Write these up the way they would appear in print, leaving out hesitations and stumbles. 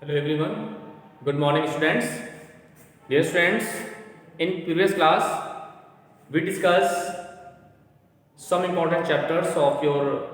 Hello everyone. Good morning students. Dear students, in previous class we discussed some important chapters of your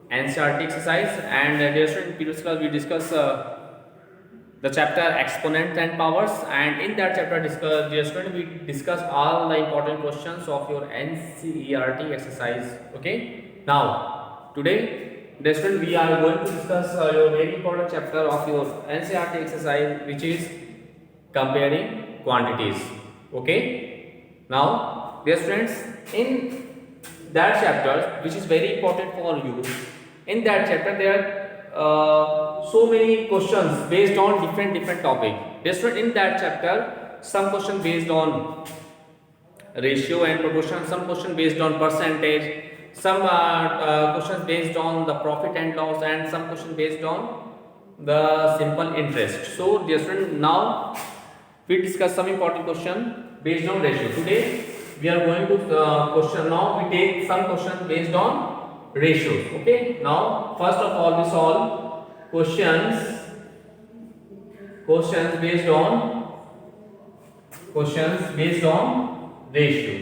NCERT exercise, and dear students, in previous class we discussed the chapter exponents and powers, and in that chapter dear student, we discuss all the important questions of your NCERT exercise. Okay, now today dear student, we are going to discuss your very important chapter of your NCERT exercise, which is comparing quantities. Okay, now dear students, in that chapter, which is very important for you, in that chapter there are so many questions based on different topic. In that chapter, some question based on ratio and proportion, some question based on percentage, some questions based on the profit and loss, and some question based on the simple interest. So dear student, now we discuss some important question based on ratio. Today we are going to question. Now we take some question based on ratios. Okay, now first of all we solve questions based on ratio.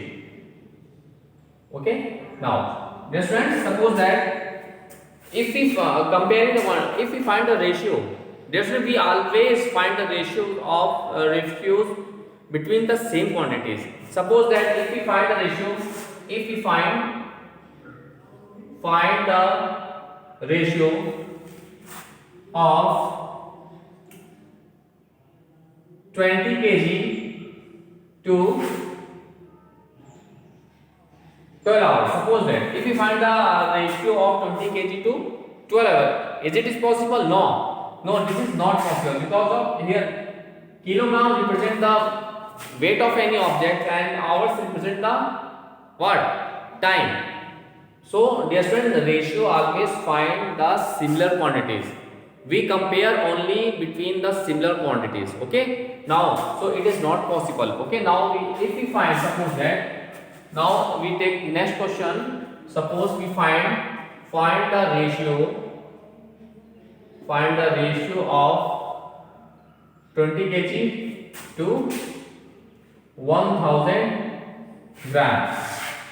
Okay, now dear friends, suppose that if we comparing the one, if we find the ratio, definitely we always find the ratio of ratios between the same quantities. Suppose that if we find the ratio, if we find the ratio of 20 kg to 12 hours. Suppose that if we find the ratio of 20 kg to 12 hours, is it possible? No, this is not possible, because of here kilogram represent the weight of any object and hours represent the what? Time. So dear students, the ratio always find the similar quantities. We compare only between the similar quantities. Okay, now so it is not possible. Okay, now if we find, suppose that, now we take next question. Suppose we find the ratio of 20 kg to 1000 grams.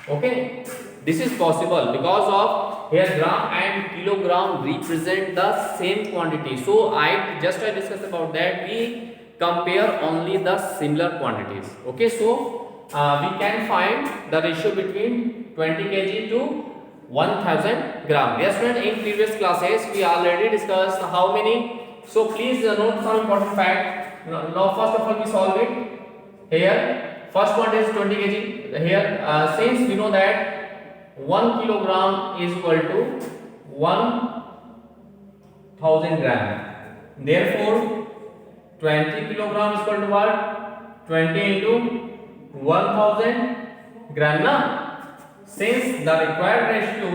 Okay, this is possible because of here gram and kilogram represent the same quantity. So I discussed about that. We compare only the similar quantities. Okay, so we can find the ratio between 20 kg to 1000 gram. Yes friend, in previous classes we already discussed how many. So please note some important fact. Now first of all we solve it. Here first one is 20 kg. Here since we know that 1 kilogram is equal to 1000 gram. Therefore 20 kilogram is equal to what? 20 into 1000 gram. Now since the required ratio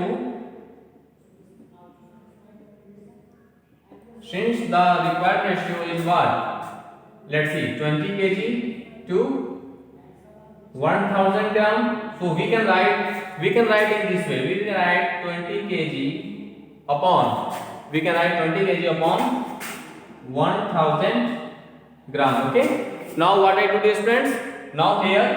is what? Let's see, 20 kg to 1000 gram. So we can write in this way. We can write 20 kg upon 1000 gram. Okay, now what I do is, friends, now here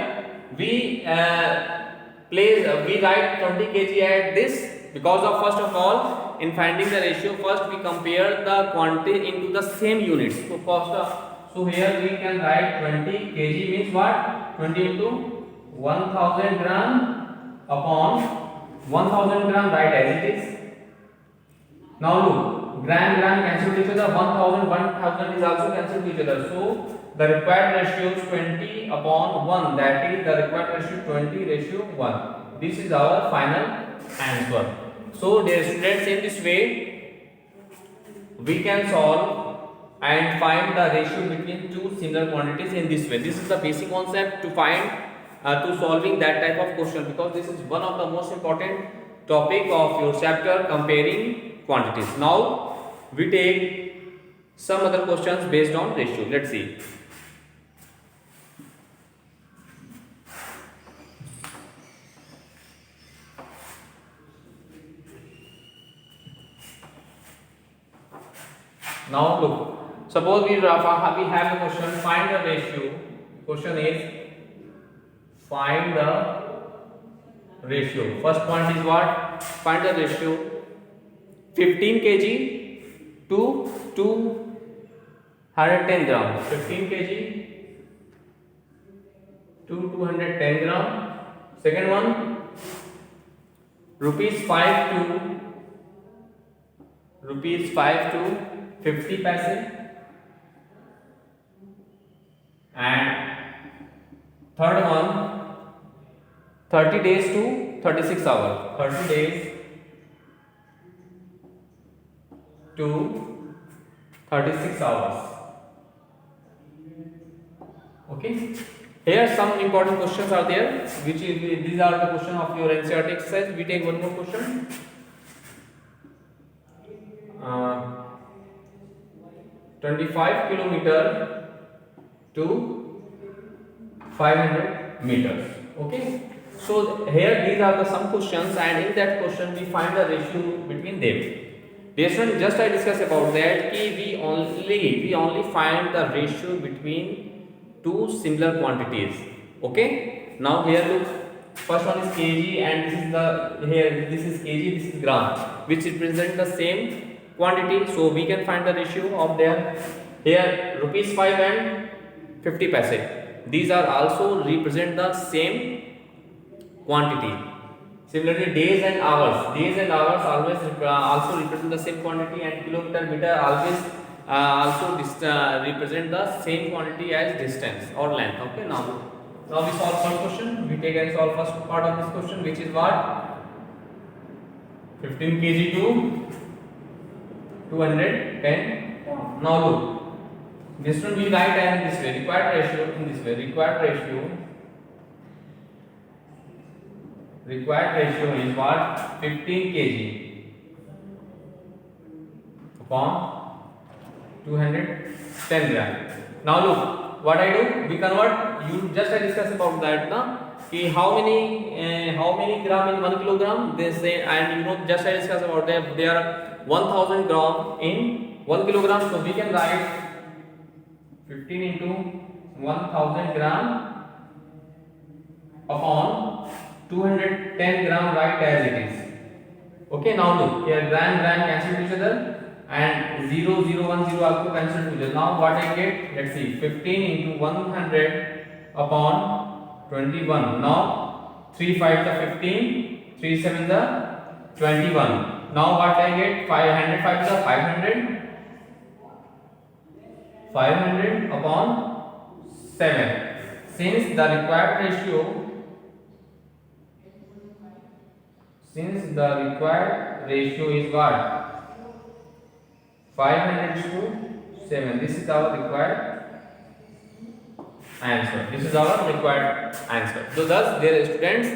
we write 20 kg at this, because of first of all in finding the ratio, first we compare the quantity into the same units. So so here we can write 20 kg means what? 20 into 1000 gram upon 1000 gram, write as it is. Now look, gram cancel each other, 1000 is also cancelled each other. So the required ratio is 20 upon 1, that is the required ratio 20 ratio 1. This is our final answer. So dear students, in this way we can solve and find the ratio between two similar quantities in this way. This is the basic concept to find to solving that type of question, because this is one of the most important topic of your chapter, comparing quantities. Now we take some other questions based on ratio. Let's see. Now look, Suppose we have a question, find the ratio. Question is find the ratio. First point is what? Find the ratio 15 kg to 210 gram. 15 kg to 210 gram. Second one, rupees 5 to 50 paise. And third one, 30 days to 36 hours. 30 days to 36 hours. Okay. Here some important questions are there, which is these are the question of your NCERT exercise. We take one more question. 25 kilometer to 500 meters. Okay. So here these are the some questions, and in that question we find the ratio between them. Dear students, just I discussed about that कि we only find the ratio between two similar quantities. Okay. Now here look, first one is kg, and this is this is kg, this is gram, which represent the same quantity. So we can find the ratio of their. Here rupees 5 and 50 paise. These are also represent the same quantity. Similarly, days and hours always also represent the same quantity, and kilometer, meter always also represent the same quantity as distance or length. Okay. Now we solve first question. We take and solve first part of this question, which is what? 15 kg to 210. Now look, this one we write as this way, required ratio in this way. Required ratio is what? 15 kg upon 210 gram. Now look, what I do? We convert. You just I discuss about that now. कि how many gram in 1 kilogram? They say, and you know, just I discuss about that. They are 1000 gram in 1 kilogram. So we can write 15 into 1000 gram upon 210 gram, right as it is. Okay. Now look, here gram cancel each other, and 0 0 1 0 also cancel each other. Now what I get? Let's see, 15 into 100 upon 21. Now 3 5 the 15, 3 7 the 21. Now what I get? 500 5 the 500 upon 7. Since the required ratio is what? 500 to 7. This is our required answer. So thus, dear students,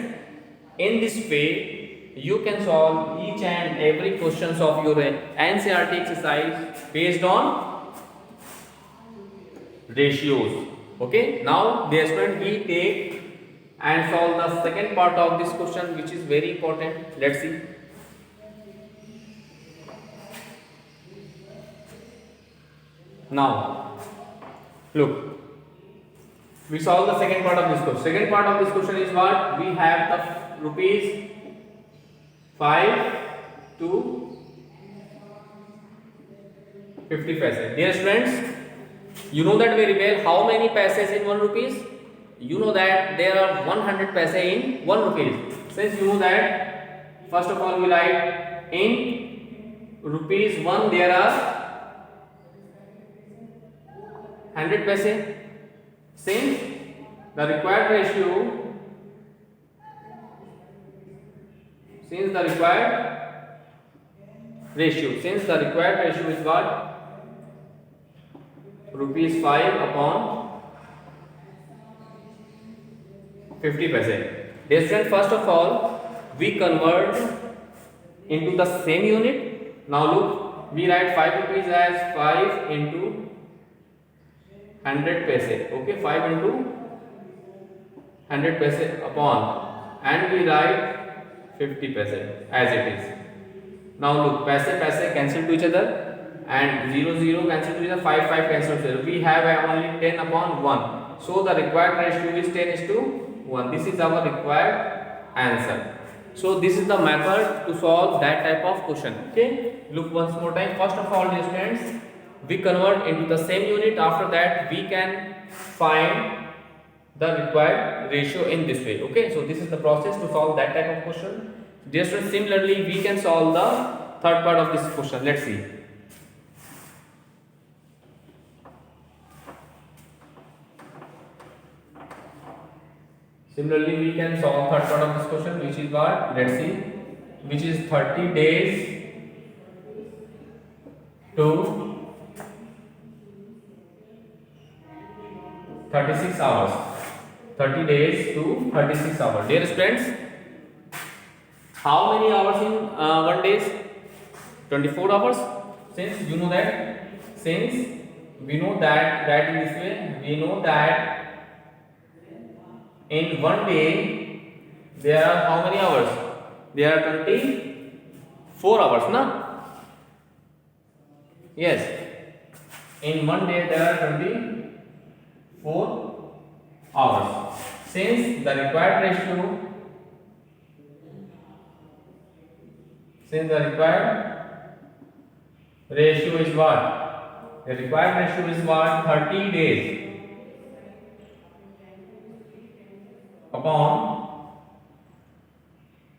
in this way you can solve each and every questions of your NCERT exercise based on ratios. Okay. Now, dear student, we take and solve the second part of this question, which is very important. Let's see. Now look, we solve the second part of this question. Second part of this question is what? We have the rupees 5 to 50 paise. Dear students, you know that very well. How many paises in 1 rupees? You know that there are 100 paise in 1 rupees. Since you know that, first of all we write in rupees 1 there are 100 paise. Since the required ratio is what? Rupees 5 upon 50 paise. Then first of all we convert into the same unit. Now look, we write 5 rupees as 5 into 100 paise. Okay, 5 into 100 paise upon, and we write 50 paise as it is. Now look, paise cancel to each other, and 0 0 cancel to the 5 5 cancel to 0. We have only 10 upon 1. So the required ratio is 10 is to 1. This is our required answer. So this is the method to solve that type of question. Okay, look once more time. First of all, dear students, we convert into the same unit. After that, we can find the required ratio in this way. Okay, so this is the process to solve that type of question. Dear students, similarly, we can solve the third part of this question. Let's see. Similarly, we can solve third part of this question, which is what? Let's see. Which is 30 days to 36 hours. 30 days to 36 hours. Dear students, how many hours in one day? 24 hours. Since you know that, since we know that in this way, we know that in one day there are how many hours? There are 24 hours, na? Yes. In one day there are 24 hours. Since the required ratio, is what? The required ratio is what? 30 days upon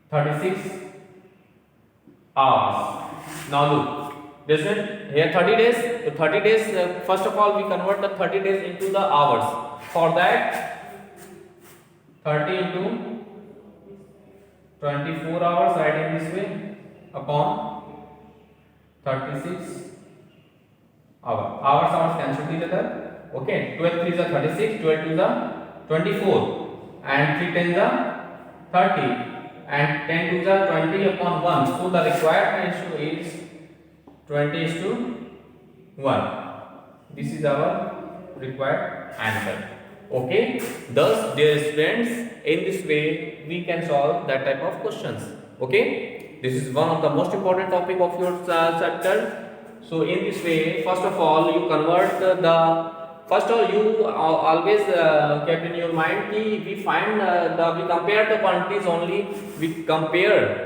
36 hours. Now look, listen here, 30 days. So 30 days, first of all, we convert the 30 days into the hours. For that, 30 into 24 hours, write in this way, upon 36 hours. Hours cancel each other. Okay, 12 3 is 36, 12 2 is 24. And 3 10 is 30 and 10 2 is 20 upon 1. So the required ratio is 20 is to 1. This is our required answer. Okay, thus dear students, in this way we can solve that type of questions. Okay, this is one of the most important topic of your chapter. So in this way, first of all, you convert first of all, you always kept in your mind कि we find we compare the quantities only, we compare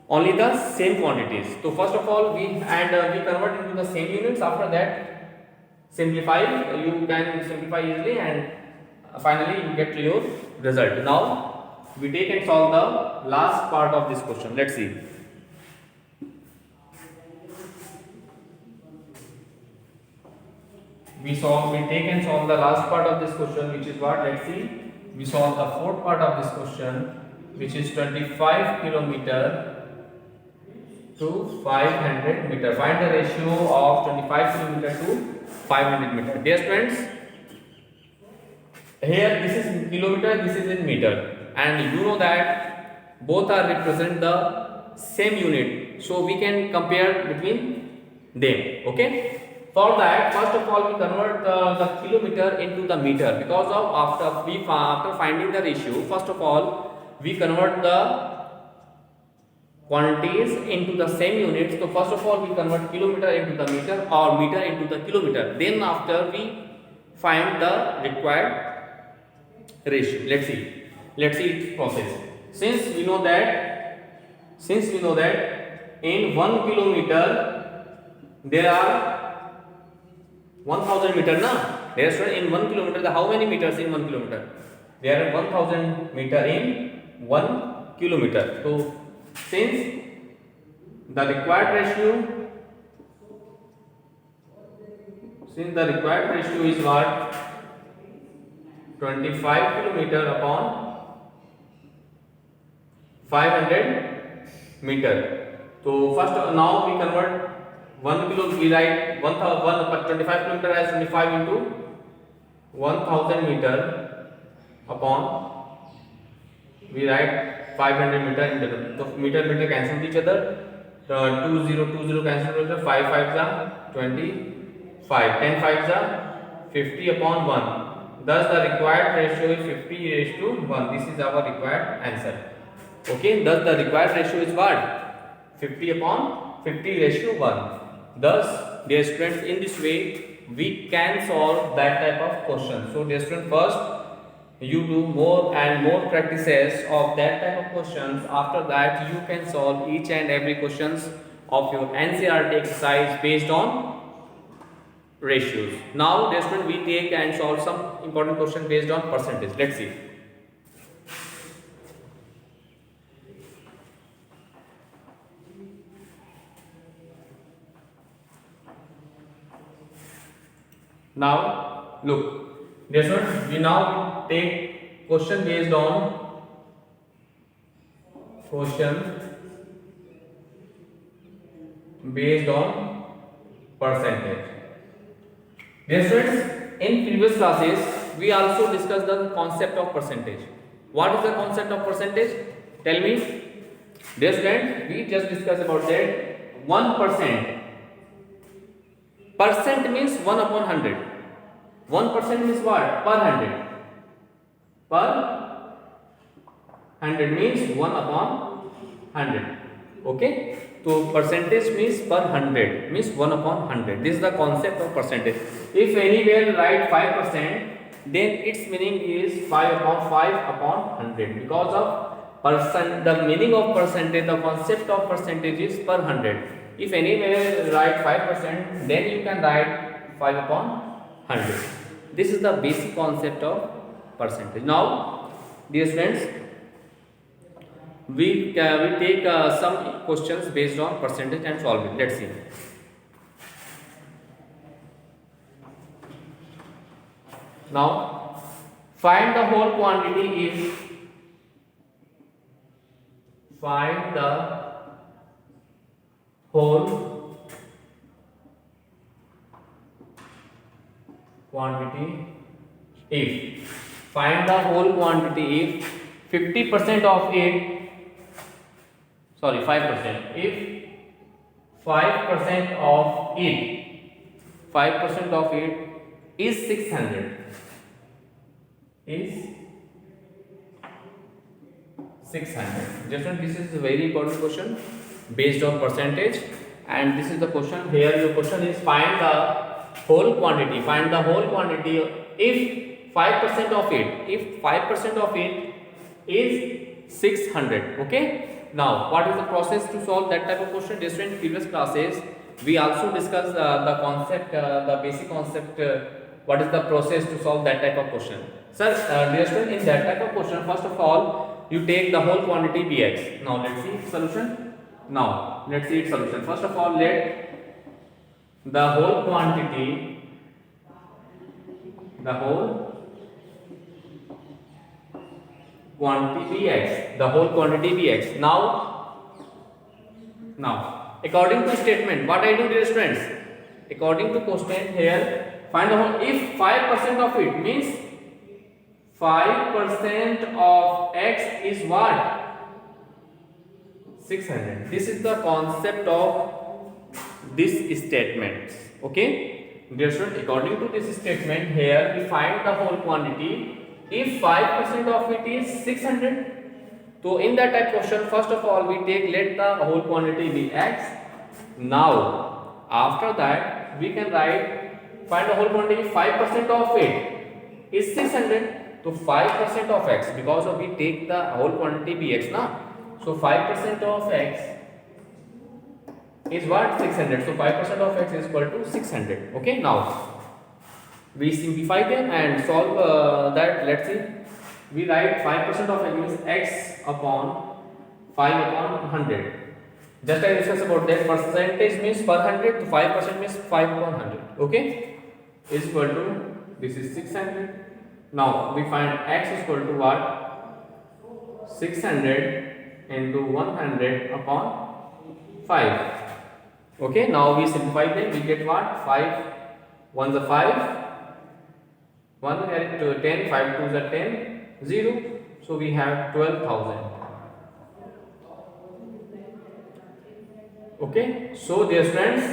only the same quantities. So first of all, we convert into the same units. After that, simplify. You can simplify easily, and finally you get your result. Now we take and solve the last part of this question. Let's see. We take and solve the last part of this question, which is what? Let's see. We solve the fourth part of this question, which is 25 kilometer to 500 meter. Find the ratio of 25 kilometer to 500 meter. Dear friends, here this is in kilometer, this is in meter, and you know that both are represent the same unit, so we can compare between them. Okay. For that, first of all, we convert the kilometer into the meter, because of after finding the ratio. First of all, we convert the quantities into the same units. So first of all, we convert kilometer into the meter or meter into the kilometer. Then after we find the required ratio. Let's see its process. Since we know that in 1 kilometer there are 1000 meter, na? There is in 1 kilometer. How many meters in 1 kilometer? There are 1000 meter in 1 kilometer. So since the required ratio is what? 25 kilometer upon 500 meter. So first now we convert 1 kilo, we write 25 kilometer as 25 into 1000 meter upon, we write 500 meter in the, so meter cancel each other. 2 0 cancel each other. 5 5 is 25, 10 5 is 50 upon 1. Thus the required ratio is 50 raised to 1. This is our required answer. Okay, thus the required ratio is what? 50 upon 50 ratio 1. Thus, dear students, in this way we can solve that type of question. So dear student, first you do more and more practices of that type of questions. After that you can solve each and every questions of your NCERT exercise based on ratios. Now dear student, we take and solve some important question based on percentage. Let's see. Now look, dear student, we now take question based on percentage. Dear students, in previous classes we also discussed the concept of percentage. What is the concept of percentage? Tell me. Dear students, we just discussed about that 1%. Percent means 1 upon 100. 1% means what? Per 100. Per 100 means 1 upon 100. Okay? So percentage means per 100 means 1 upon 100. This is the concept of percentage. If anywhere write 5%, then its meaning is 5 upon 5 upon 100. Because of percent, the meaning of percentage, the concept of percentage is per 100. If anywhere write 5%, then you can write 5 upon 100. This is the basic concept of percentage. Now, dear friends, we take some questions based on percentage and solve it. Let's see. Now, find the whole quantity if find the whole quantity if find the whole quantity if 50% of it, sorry, 5%, if 5% of it is 600, is 600. Just this is a very important question based on percentage, and this is the question. Here your question is find the whole quantity. Find the whole quantity if 5% of it. If 5% of it is 600. Okay. Now, what is the process to solve that type of question? Different previous classes we also discussed the concept, the basic concept. What is the process to solve that type of question? Sir, dear student, in that type of question, first of all, you take the whole quantity Bx. Now, let's see solution. Now, let's see its solution. First of all, let the whole quantity, Bx, the whole quantity Bx. Now, according to statement, what I do, dear students? According to question here, find the whole. If 5% of it means 5% of x is what? 600. This is the concept of this statement. Okay, dear student, according to this statement here, we find the whole quantity. If 5% of it is 600, so in that type question, first of all, we take let the whole quantity be x. Now, after that, we can write find the whole quantity. 5% of it is 600. So 5% of x, because of we take the whole quantity bx now. So 5% of x is what? 600. So 5% of x is equal to 600. Okay, now we simplify them and solve that. Let's see. We write 5% of x means x upon 5 upon 100. Just I discussed about that. Percentage means per 100. So 5% means 5 upon 100. Okay, is equal to, this is 600. Now we find x is equal to what? 600 into 100 upon 5. Okay, now we simplify them. We get what? 5 1s are 5, 1 carry to 10, 5 2s are 10, 0. So we have 12,000. Okay, so dear friends,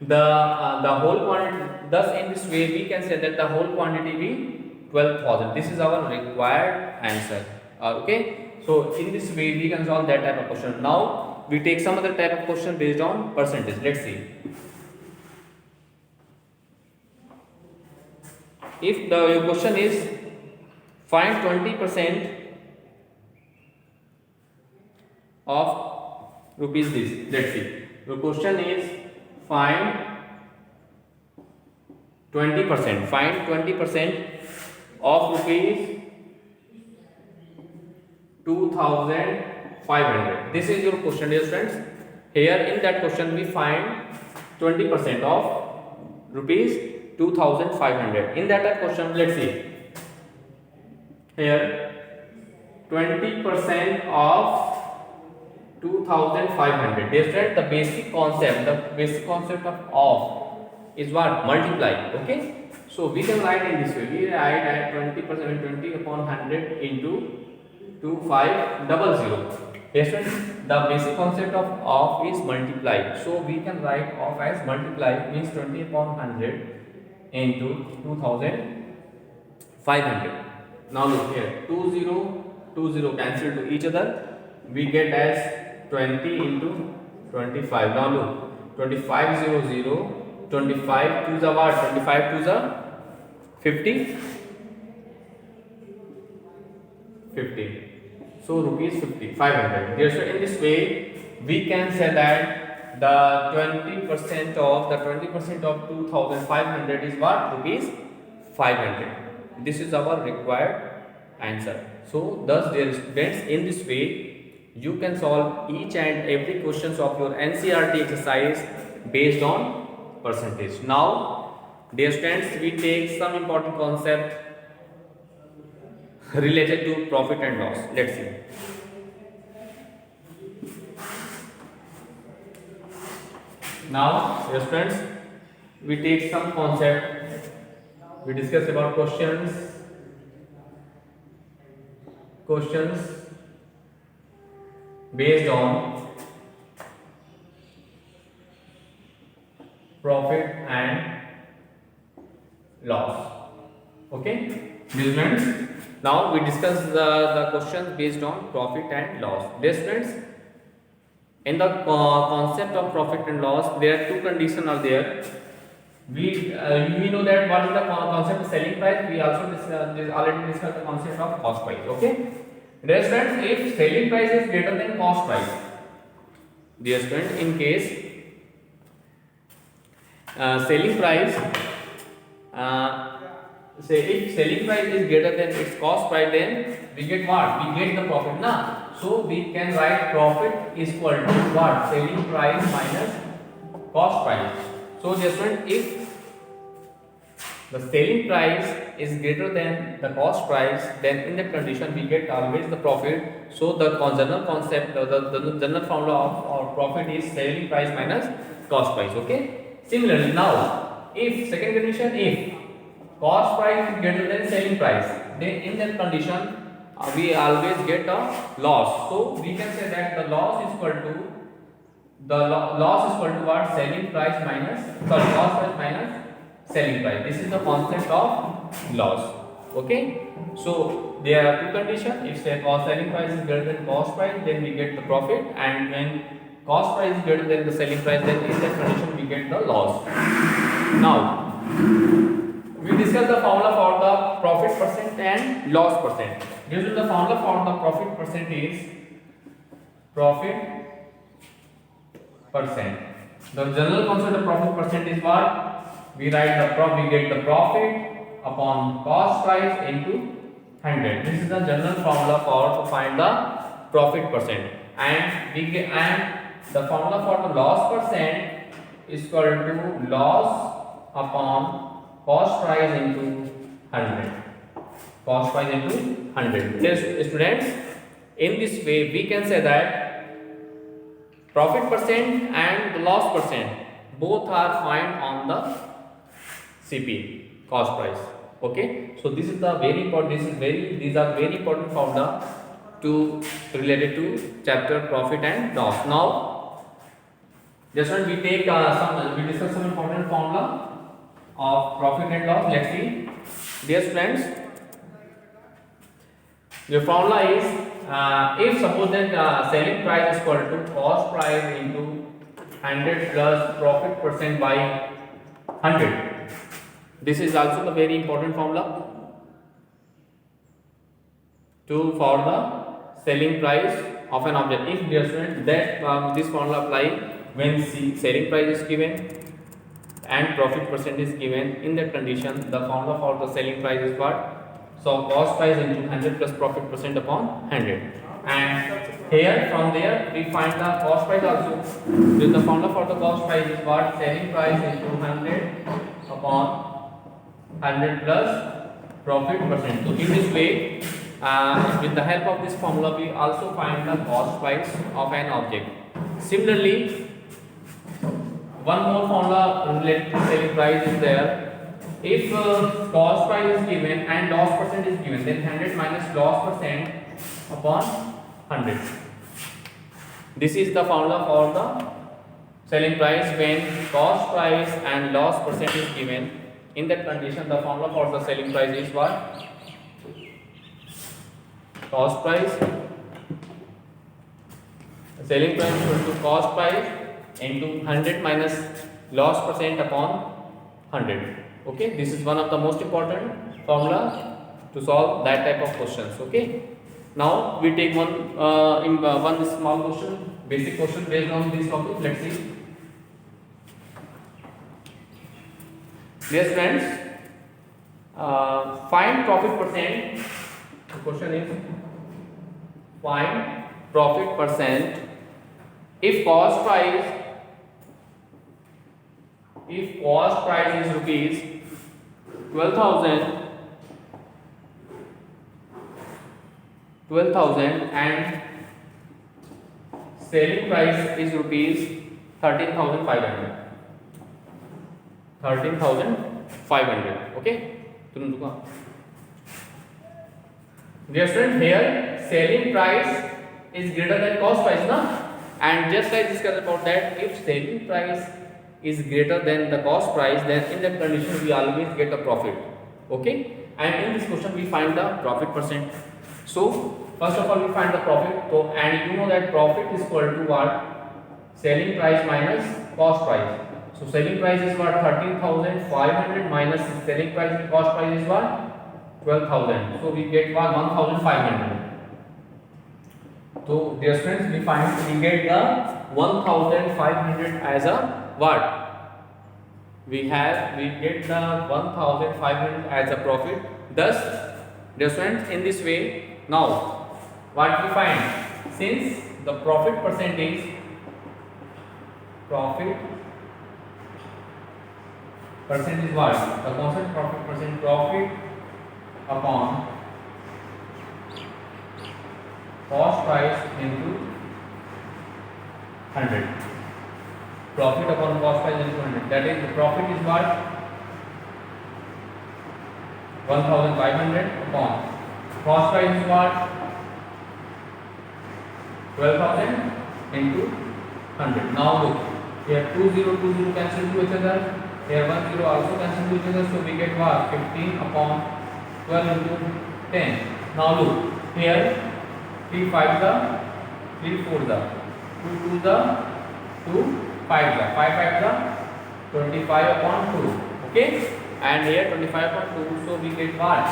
the whole quantity, thus in this way we can say that the whole quantity be 12,000. This is our required answer. Okay, so in this way we can solve that type of question. Now we take some other type of question based on percentage. Let's see. if the your question is find 20% of rupees this, let's see, your question is find 20%, find 20% of rupees 2500. This is your question, dear friends. Here in that question we find 20% of rupees 2500. In that question, let's see, here 20% of 2500. Dear friends, the basic concept of is what? Multiply. Okay, so we can write in this way. We write at 20%, 20 upon 100 into 2500. Yes friends, the basic concept of is multiply, so we can write of as multiply, means 20 upon 100 into 2500. Now look here, 20 cancel to each other, we get as 20 into 25. Now look, 2500, 25 to the what? 25 to the 50, 50. So rupees 500. Yes, so in this way we can say that the 20% of 2500 is what? Rupees 500. This is our required answer. So thus, dear students, in this way you can solve each and every questions of your NCERT exercise based on percentage. Now, dear students, we take some important concept related to profit and loss. Let's see. Now, dear students, we take some concept. We discuss about questions based on profit and loss. Okay, dear students, now we discuss the questions based on profit and loss. Dear students, in the concept of profit and loss, there are two conditions are there. We know that what is the concept of selling price. We also already discussed the concept of cost price. Okay, dear students, if selling price is greater than cost price, dear students, in case selling price, say if selling price is greater than its cost price, then we get what? We get the profit, na? So we can write profit is equal to what? Selling price minus cost price. So dear student, if the selling price is greater than the cost price, then in that condition we get always the profit. So the general concept, the general formula of profit is selling price minus cost price. Okay. Similarly, now if second condition, if cost price is greater than selling price, then in that condition we always get a loss. So we can say that the loss is equal to what? Selling price minus cost price minus selling price. This is the concept of loss. Okay, so there are two conditions. If say selling price is greater than cost price, then we get the profit, and when cost price is greater than the selling price, then in that condition we get the loss. Now we discuss the formula for the profit percent and loss percent. Usually the formula for the profit percent is profit percent. The general concept of profit percent is what? We write the we get the profit upon cost price into 100. This is the general formula for to find the profit percent. And we get, and the formula for the loss percent is equal to loss upon cost price into 100. Cost price into 100. Yes, students, in this way we can say that profit percent and the loss percent both are found on the CP, cost price. Okay, so this is the very important. These are very important formula to related to chapter profit and loss. Now, just when we take we discuss some important formula of profit and loss. Let's see, dear friends, the formula is if suppose that selling price is equal to cost price into 100 plus profit percent by 100. This is also the very important formula to for the selling price of an object. If dear student that this formula apply when selling price is given and profit percent is given, in that condition the formula for the selling price is what? So cost price into 100 plus profit percent upon 100, and here from there we find the cost price also. Then the formula for the cost price is what? Selling price into 100 upon 100 plus profit percent. So in this way, with the help of this formula we also find the cost price of an object. Similarly, one more formula related to selling price is there. If cost price is given and loss percent is given, then 100 minus loss percent upon 100. This is the formula for the selling price when cost price and loss percent is given. In that condition, the formula for the selling price is what? Cost price, selling price equal to cost price into 100 minus loss percent upon 100. Okay, this is one of the most important formula to solve that type of questions. Okay, now we take one small question, basic question based on this topic. Let's see. Dear friends, find profit percent. The question is find profit percent if cost price is rupees 12,000 and selling price is rupees 13,500. Okay, dear student, here selling price is greater than cost price, na? And just like discussed about that, if selling price is greater than the cost price, then in that condition we always get a profit. Okay, and in this question we find the profit percent. So first of all we find the profit. So and you know that profit is equal to what? Selling price minus cost price. So selling price is what? 13,500 minus selling price and cost price is what? 12,000. So we get what? 1,500. So dear students, we get the 1,500 as a what? We get the 1,500 as a profit. Thus, dear students, in this way, now what we find? Since the profit percent is what? The constant profit percent, profit upon cost price into 100. Profit upon cost price into 100. That is, the profit is what? 1,500 upon cost price is what? 12,000 into 100. Now look, here 20 cancel to each other. Here 10 also cancel to each other. So we get what? 15 upon 12 into 10. Now look, here 3 5 the 3 4 the 2 2 the 2 5 the 5 5 the 25 upon 2. Okay, and here 25 upon 2. So we get what?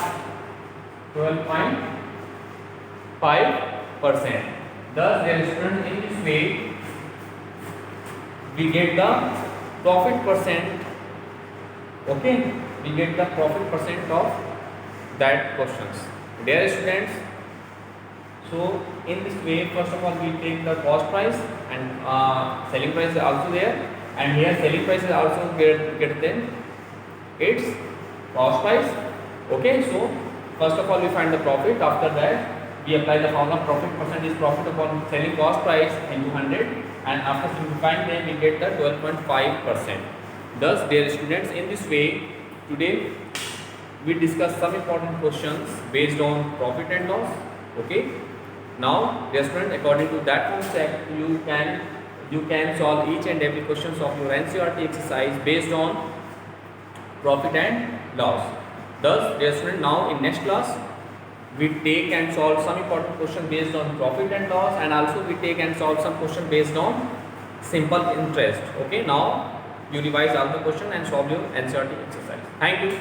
12.5%. Thus, dear students, in this way we get the profit percent. Okay, we get the profit percent of that questions. Dear students, so in this way, first of all we take the cost price and selling price is also there, and here selling price is also greater than its cost price. Okay, so first of all we find the profit. After that we apply the formula profit percent is profit upon selling cost price into 100, and after simplifying them we get the 12.5%. Thus, dear students, in this way today we discuss some important questions based on profit and loss. Okay, now dear students, according to that concept you can solve each and every questions of your NCERT exercise based on profit and loss. Thus, dear students, now in next class we take and solve some important question based on profit and loss, and also we take and solve some question based on simple interest. Okay, now you revise all the question and solve your NCERT exercise. Thank you.